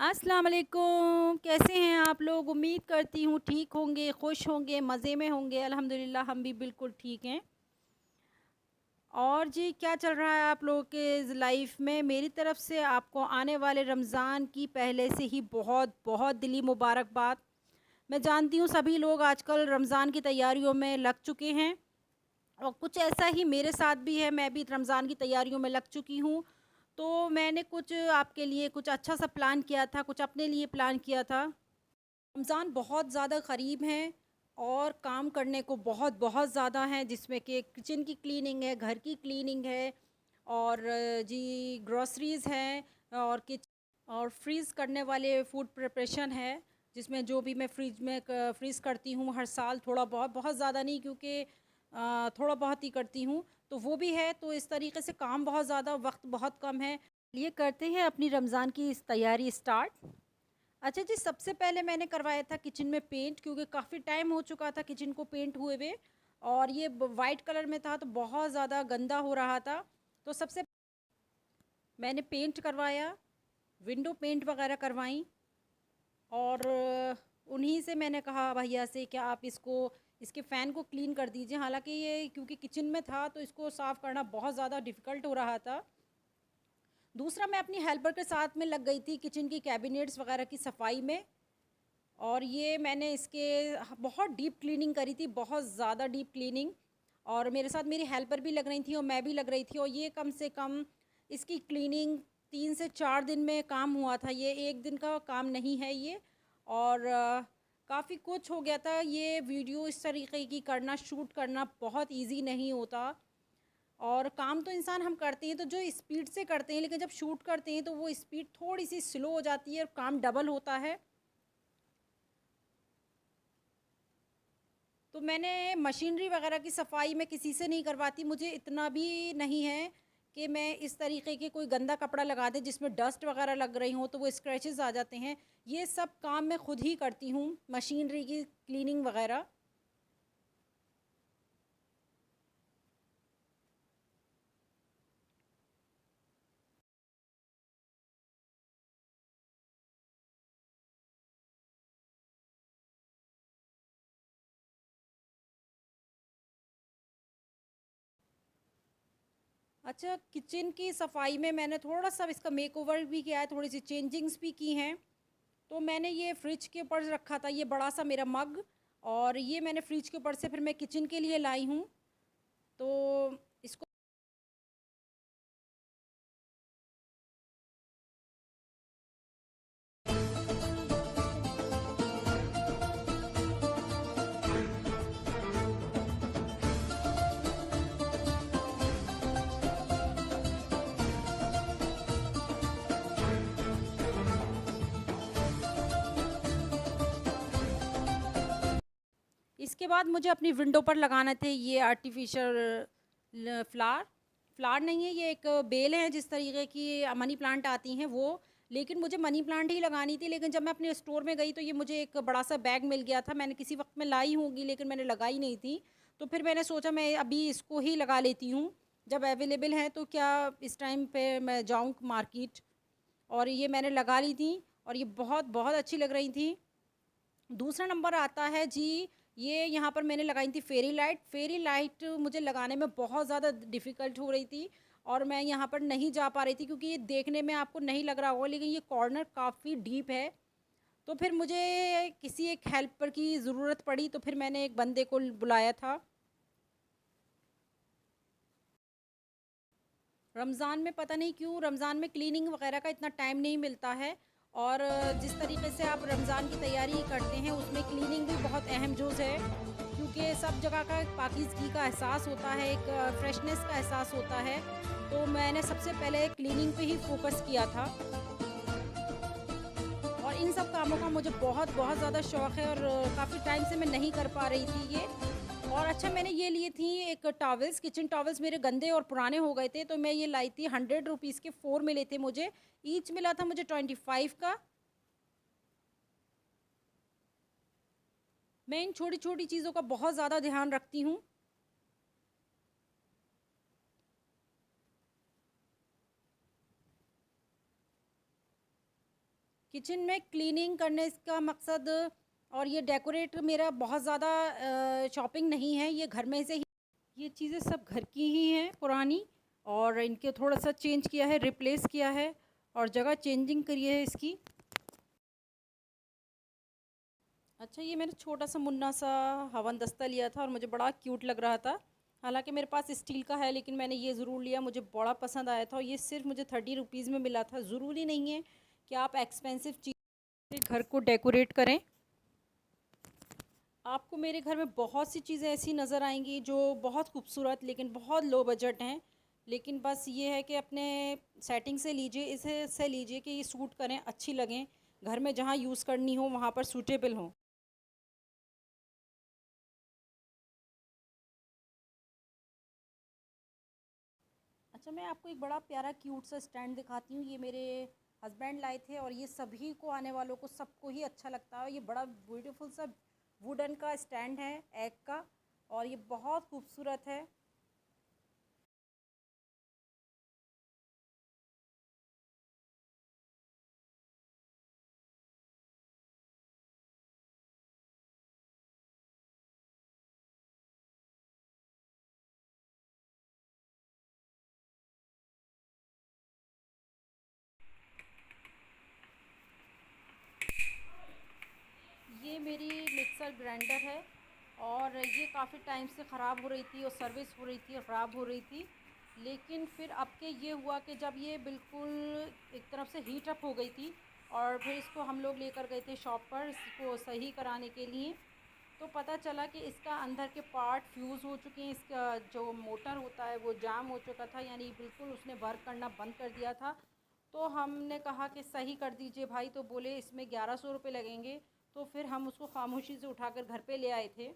अस्सलाम वालेकुम, कैसे हैं आप लोग? उम्मीद करती हूँ ठीक होंगे, खुश होंगे, मज़े में होंगे। अल्हम्दुलिल्लाह हम भी बिल्कुल ठीक हैं। और जी क्या चल रहा है आप लोगों के लाइफ में? मेरी तरफ से आपको आने वाले रमज़ान की पहले से ही बहुत बहुत दिली मुबारकबाद। मैं जानती हूँ सभी लोग आजकल रमज़ान की तैयारियों में लग चुके हैं और कुछ ऐसा ही मेरे साथ भी है, मैं भी रमज़ान की तैयारियों में लग चुकी हूँ। तो मैंने कुछ आपके लिए कुछ अच्छा सा प्लान किया था, कुछ अपने लिए प्लान किया था। रमज़ान बहुत ज़्यादा क़रीब हैं और काम करने को बहुत बहुत ज़्यादा हैं, जिसमें कि किचन की क्लीनिंग है, घर की क्लीनिंग है और जी ग्रोसरीज़ हैं और और फ्रीज़ करने वाले फूड प्रिपरेशन है, जिसमें जो भी मैं फ्रिज में फ्रीज़ करती हूँ हर साल थोड़ा बहुत, बहुत ज़्यादा नहीं क्योंकि थोड़ा बहुत ही करती हूँ, तो वो भी है। तो इस तरीके से काम बहुत ज़्यादा, वक्त बहुत कम है। ये करते हैं अपनी रमज़ान की इस तैयारी स्टार्ट। अच्छा जी, सबसे पहले मैंने करवाया था किचन में पेंट, क्योंकि काफ़ी टाइम हो चुका था किचन को पेंट हुए हुए और ये वाइट कलर में था तो बहुत ज़्यादा गंदा हो रहा था। तो सबसे मैंने पेंट करवाया, विंडो पेंट वगैरह करवाई और उन्हीं से मैंने कहा भैया से क्या आप इसके फ़ैन को क्लीन कर दीजिए। हालांकि ये क्योंकि किचन में था तो इसको साफ़ करना बहुत ज़्यादा डिफ़िकल्ट हो रहा था। दूसरा, मैं अपनी हेल्पर के साथ में लग गई थी किचन की कैबिनेट्स वगैरह की सफाई में और ये मैंने इसके बहुत डीप क्लीनिंग करी थी, बहुत ज़्यादा डीप क्लीनिंग। और मेरे साथ मेरी हेल्पर भी लग रही थी और मैं भी लग रही थी और ये कम से कम इसकी क्लीनिंग 3 से 4 दिन में काम हुआ था, ये एक दिन का काम नहीं है ये। और काफ़ी कुछ हो गया था। ये वीडियो इस तरीके की करना, शूट करना बहुत ईजी नहीं होता और काम तो इंसान हम करते हैं तो जो स्पीड से करते हैं, लेकिन जब शूट करते हैं तो वो स्पीड थोड़ी सी स्लो हो जाती है और काम डबल होता है। तो मैंने मशीनरी वगैरह की सफाई मैं किसी से नहीं करवाती, मुझे इतना भी नहीं है कि मैं इस तरीके के कोई गंदा कपड़ा लगा दे जिसमें डस्ट वगैरह लग रही हो तो वो स्क्रैचेस आ जाते हैं। ये सब काम मैं खुद ही करती हूँ, मशीनरी की क्लीनिंग वगैरह। अच्छा, किचन की सफाई में मैंने थोड़ा सा इसका मेकओवर भी किया है, थोड़ी सी चेंजिंग्स भी की हैं। तो मैंने ये फ्रिज के ऊपर रखा था, ये बड़ा सा मेरा मग, और ये मैंने फ्रिज के ऊपर से फिर मैं किचन के लिए लाई हूँ। तो इसको इसके बाद मुझे अपनी विंडो पर लगाने थे ये आर्टिफिशियल फ्लावर। फ्लावर नहीं है, ये एक बेल है, जिस तरीके की मनी प्लांट आती हैं वो। लेकिन मुझे मनी प्लांट ही लगानी थी, लेकिन जब मैं अपने स्टोर में गई तो ये मुझे एक बड़ा सा बैग मिल गया था। मैंने किसी वक्त में लाई होंगी लेकिन मैंने लगाई नहीं थी। तो फिर मैंने सोचा मैं अभी इसको ही लगा लेती हूँ, जब अवेलेबल है तो क्या इस टाइम पे मैं जाऊँ मार्केट। और ये मैंने लगा ली थी और ये बहुत बहुत अच्छी लग रही थी। दूसरा नंबर आता है जी, ये यहाँ पर मैंने लगाई थी फेरी लाइट। फेरी लाइट मुझे लगाने में बहुत ज़्यादा डिफ़िकल्ट हो रही थी और मैं यहाँ पर नहीं जा पा रही थी, क्योंकि ये देखने में आपको नहीं लग रहा होगा लेकिन ये कॉर्नर काफ़ी डीप है। तो फिर मुझे किसी एक हेल्पर की ज़रूरत पड़ी, तो फिर मैंने एक बंदे को बुलाया था। रमज़ान में पता नहीं क्यों रमज़ान में क्लीनिंग वगैरह का इतना टाइम नहीं मिलता है और जिस तरीके से आप रमज़ान की तैयारी करते हैं उसमें क्लीनिंग भी बहुत अहम जुज़ है, क्योंकि सब जगह का एक पाकीज़गी का एहसास होता है, एक फ्रेशनेस का एहसास होता है। तो मैंने सबसे पहले क्लीनिंग पे ही फ़ोकस किया था और इन सब कामों का मुझे बहुत बहुत ज़्यादा शौक़ है और काफ़ी टाइम से मैं नहीं कर पा रही थी ये। और अच्छा, मैंने ये लिए थी एक टॉवल्स, किचन टॉवल्स मेरे गंदे और पुराने हो गए थे तो मैं ये लाई थी। 100 रुपीज़ के 4 मिले थे मुझे, ईच मिला था मुझे 25 का। मैं इन छोटी छोटी चीज़ों का बहुत ज़्यादा ध्यान रखती हूँ। किचन में क्लीनिंग करने का मकसद और ये डेकोरेट मेरा बहुत ज़्यादा शॉपिंग नहीं है, ये घर में से ही ये चीज़ें सब घर की ही हैं पुरानी, और इनके थोड़ा सा चेंज किया है, रिप्लेस किया है और जगह चेंजिंग करी है इसकी। अच्छा, ये मैंने छोटा सा मुन्ना सा हवन दस्ता लिया था और मुझे बड़ा क्यूट लग रहा था। हालांकि मेरे पास स्टील का है, लेकिन मैंने ये ज़रूर लिया, मुझे बड़ा पसंद आया था और ये सिर्फ मुझे 30 रुपीज़ में मिला था। ज़रूरी नहीं है कि आप एक्सपेंसिव चीज़ घर को डेकोरेट करें। आपको मेरे घर में बहुत सी चीज़ें ऐसी नज़र आएंगी जो बहुत खूबसूरत लेकिन बहुत लो बजट हैं, लेकिन बस ये है कि अपने सेटिंग से लीजिए, इसे से लीजिए कि ये सूट करें, अच्छी लगें, घर में जहाँ यूज़ करनी हो वहाँ पर सूटेबल हों। अच्छा, मैं आपको एक बड़ा प्यारा क्यूट सा स्टैंड दिखाती हूँ। ये मेरे हस्बैंड लाए थे और ये सभी को, आने वालों को, सबको ही अच्छा लगता है। ये बड़ा ब्यूटीफुल सा वुडन का स्टैंड है, एग का, और ये बहुत खूबसूरत है। ये मेरी मिक्सर ग्राइंडर है और ये काफ़ी टाइम से ख़राब हो रही थी और सर्विस हो रही थी और ख़राब हो रही थी, लेकिन फिर अब के ये हुआ कि जब ये बिल्कुल एक तरफ से हीट अप हो गई थी और फिर इसको हम लोग लेकर गए थे शॉप पर इसको सही कराने के लिए, तो पता चला कि इसका अंदर के पार्ट फ्यूज़ हो चुके हैं। इसका जो मोटर होता है वो जाम हो चुका था, यानी बिल्कुल उसने वर्क करना बंद कर दिया था। तो हमने कहा कि सही कर दीजिए भाई, तो बोले इसमें 1100 रुपये लगेंगे। तो फिर हम उसको खामोशी से उठाकर घर पे ले आए थे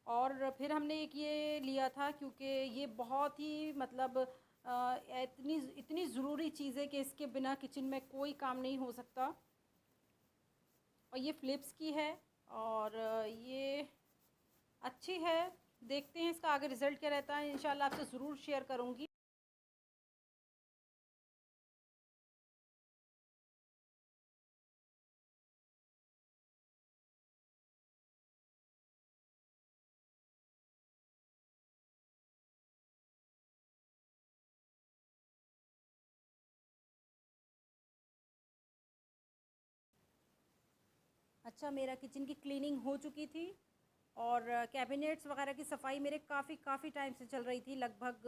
और फिर हमने एक ये लिया था, क्योंकि ये बहुत ही मतलब इतनी इतनी ज़रूरी चीज़ है कि इसके बिना किचन में कोई काम नहीं हो सकता। और ये फ़िलिप्स की है और ये अच्छी है। देखते हैं इसका आगे रिज़ल्ट क्या रहता है, इंशाल्लाह आपसे ज़रूर शेयर करूँगी। अच्छा, मेरा किचन की क्लीनिंग हो चुकी थी और कैबिनेट्स वगैरह की सफाई मेरे काफ़ी टाइम से चल रही थी, लगभग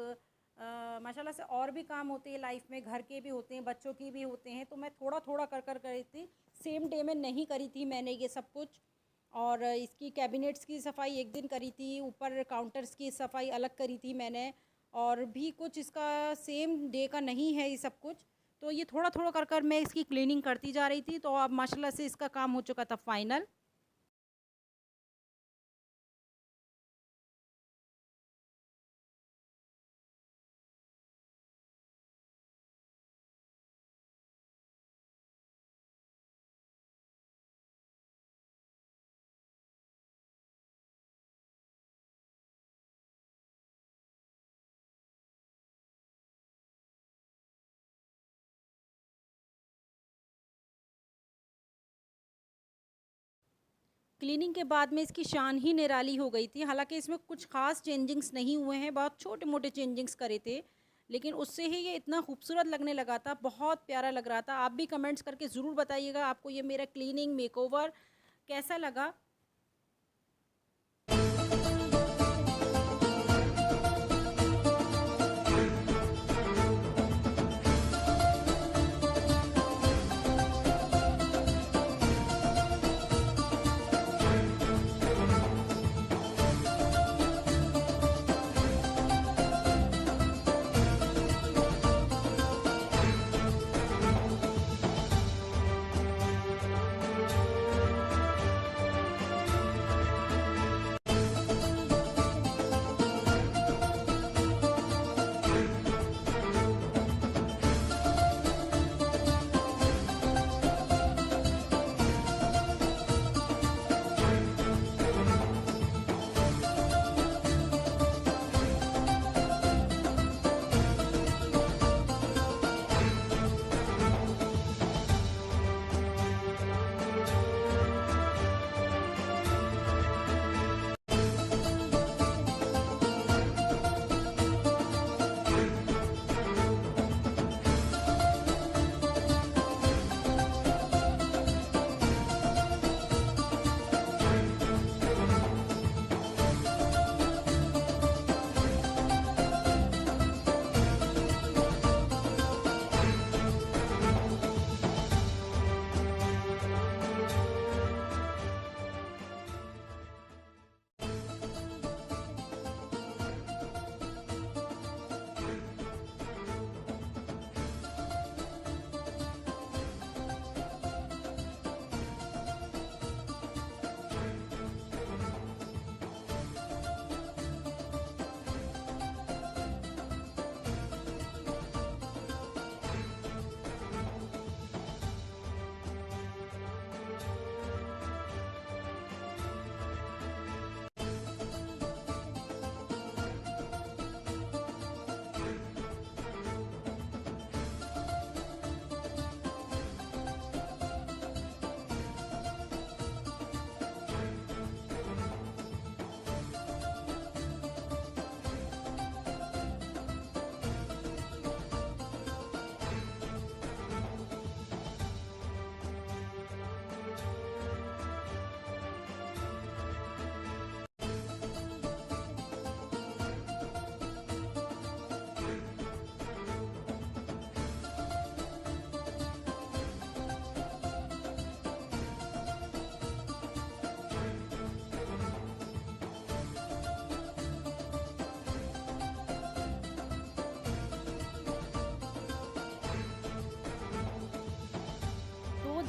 माशाल्लाह से। और भी काम होते हैं लाइफ में, घर के भी होते हैं, बच्चों के भी होते हैं, तो मैं थोड़ा थोड़ा कर कर करी थी, सेम डे में नहीं करी थी मैंने ये सब कुछ। और इसकी कैबिनेट्स की सफाई एक दिन करी थी, ऊपर काउंटर्स की सफाई अलग करी थी मैंने, और भी कुछ इसका सेम डे का नहीं है ये सब कुछ। तो ये थोड़ा थोड़ा कर कर मैं इसकी क्लीनिंग करती जा रही थी, तो अब माशाल्लाह से इसका काम हो चुका था फाइनल। क्लीनिंग के बाद में इसकी शान ही निराली हो गई थी। हालांकि इसमें कुछ ख़ास चेंजिंग्स नहीं हुए हैं, बहुत छोटे मोटे चेंजिंग्स करे थे, लेकिन उससे ही ये इतना खूबसूरत लगने लगा था, बहुत प्यारा लग रहा था। आप भी कमेंट्स करके ज़रूर बताइएगा आपको ये मेरा क्लीनिंग मेकओवर कैसा लगा।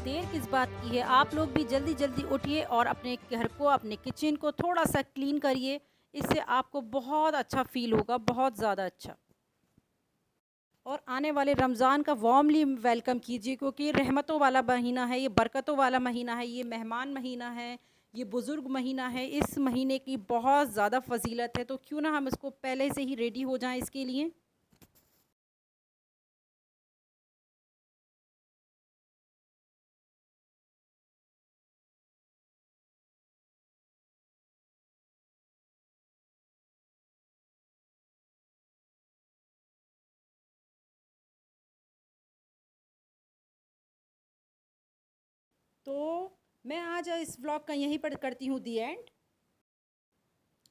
देर किस बात की है, आप लोग भी जल्दी जल्दी उठिए और अपने घर को, अपने किचन को थोड़ा सा क्लीन करिए। इससे आपको बहुत अच्छा फ़ील होगा, बहुत ज़्यादा अच्छा। और आने वाले रमज़ान का वार्मली वेलकम कीजिए, क्योंकि रहमतों वाला महीना है, ये बरकतों वाला महीना है, ये मेहमान महीना है, ये बुज़ुर्ग महीना है। इस महीने की बहुत ज़्यादा फ़जीलत है, तो क्यों ना हम इसको पहले से ही रेडी हो जाएं इसके लिए। तो मैं आज इस व्लॉग का यहीं पर करती हूँ दी एंड।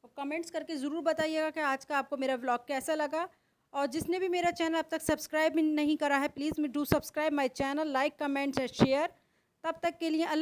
और कमेंट्स करके ज़रूर बताइएगा कि आज का आपको मेरा व्लॉग कैसा लगा। और जिसने भी मेरा चैनल अब तक सब्सक्राइब नहीं करा है, please me do subscribe my channel, like comments and share. तब तक के लिए अल्लाह।